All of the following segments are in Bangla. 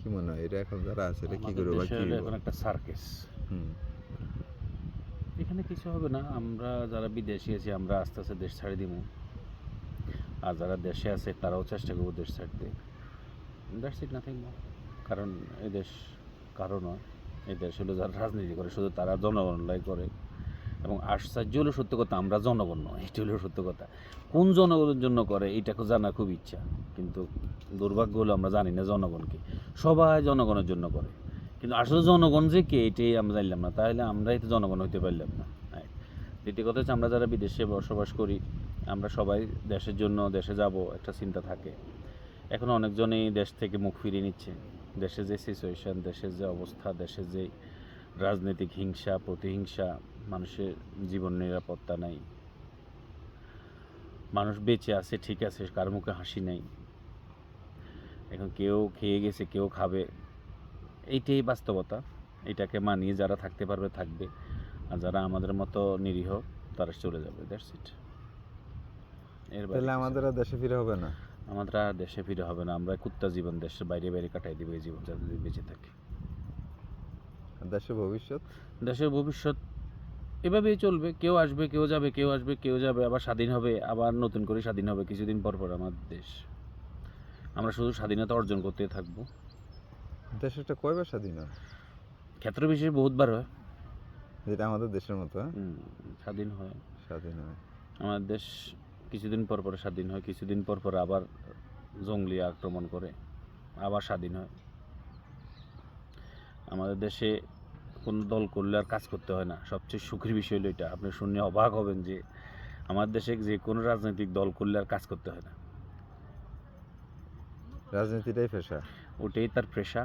কি মনে হয় এটা এখন যারা আছে এটা কি আমাদের করবে বা দেশে কি হলো হইব? এখন একটা সার্কাস। হুম। এখানে কিছু হবে না, আমরা যারা বিদেশি আছি আমরা আস্তে আস্তে দেশ ছাড়ি দিব, আর যারা দেশে আছে তারাও চেষ্টা করবো দেশ ছাড়তে। That's it, nothing more. কারণ এই দেশ কারো নয়, এই দেশ হলো যারা রাজনীতি করে শুধু তারা জনগণলাই করে। এবং আশ্চর্য হলো সত্য কথা, আমরা জনগণ নয়, এটি হলো সত্য কথা। কোন জনগণের জন্য করে এইটাকে জানা খুব ইচ্ছা, কিন্তু দুর্ভাগ্য হলো আমরা জানি না জনগণকে। সবাই জনগণের জন্য করে, কিন্তু আসলে জনগণ যে কে এটাই আমরা জানলাম না, তাহলে আমরাই তো জনগণ হইতে পারলাম না। দ্বিতীয় কথা হচ্ছে আমরা যারা বিদেশে বসবাস করি আমরা সবাই দেশের জন্য দেশে যাব একটা চিন্তা থাকে। এখন অনেকজনই দেশ থেকে মুখ ফিরিয়ে নিচ্ছে। দেশের যে সিচুয়েশান, দেশের যে অবস্থা, দেশের যে রাজনৈতিক হিংসা প্রতিহিংসা, মানুষের জীবন নিরাপত্তা নাই, মানুষ বেঁচে আছে ঠিক আছে, কার মুখে হাসি নাই। এখন কেউ খেয়ে গেছে, কেউ খাবে, এইটাই বাস্তবতা। এটাকে মানিয়ে যারা থাকতে পারবে থাকবে, আর যারা আমাদের মতো নিরীহ তারা চলে যাবে। That's it. এর বাইরে তাহলে কিছু আমাদের না। আর দেশে ফিরে হবে না? আমাদের আর দেশে ফিরে হবে না, আমরা কুত্তা জীবন দেশের বাইরে বাইরে কাটাই দিব এই জীবন যাতে বেঁচে থাকি। আর দেশের ভবিষ্যৎ? দেশের ভবিষ্যৎ এভাবেই চলবে, কেউ আসবে কেউ যাবে, কেউ আসবে কেউ যাবে, আবার স্বাধীন হবে, আবার নতুন করে স্বাধীন হবে কিছুদিন পর পর আমাদের দেশ। আমরা শুধু স্বাধীনতা অর্জন করতে থাকবো। দেশটা কয়বার স্বাধীন হয়? ক্ষেত্র বিশেষে বহুতবার হয়। যেটা আমাদের দেশের মতো, হ্যাঁ? স্বাধীন হয় স্বাধীন হয়। আমাদের দেশ, কিছুদিন পর পর স্বাধীন হয়, কিছুদিন পর পর আবার জঙ্গলি আক্রমণ করে, আবার স্বাধীন হয়। আমাদের দেশে কোনো দল করলে আর কাজ করতে হয় না, সবচেয়ে সুখের বিষয় হলো এটা। আপনি শুনে অবাক হবেন যে আমার দেশে যে কোনো রাজনৈতিক দল করলে আর কাজ করতে হয় না। রাজনীতিটাই পেশা। ওটাই তার পেশা,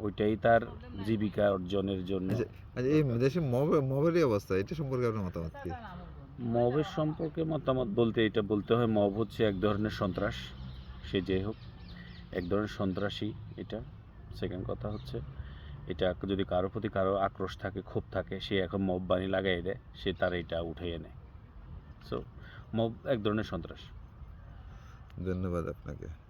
ওইটাই তার জীবিকা অর্জনের জন্য। আচ্ছা, আচ্ছা, এই দেশে মবেরই অবস্থা, এটা সম্পর্কে আপনার মতামত কি? মবের সম্পর্কে মতামত বলতে এটা বলতে হয়, মব হচ্ছে এক ধরনের সন্ত্রাস, সে যে হোক এক ধরনের সন্ত্রাসী এটা। সেকেন্ড কথা হচ্ছে এটা যদি কারোর প্রতি কারো আক্রোশ থাকে, ক্ষোভ থাকে, সে এখন মব বাণী লাগাই দেয়, সে তার এটা উঠিয়ে নেয়। সো মব এক ধরনের সন্ত্রাস। ধন্যবাদ আপনাকে।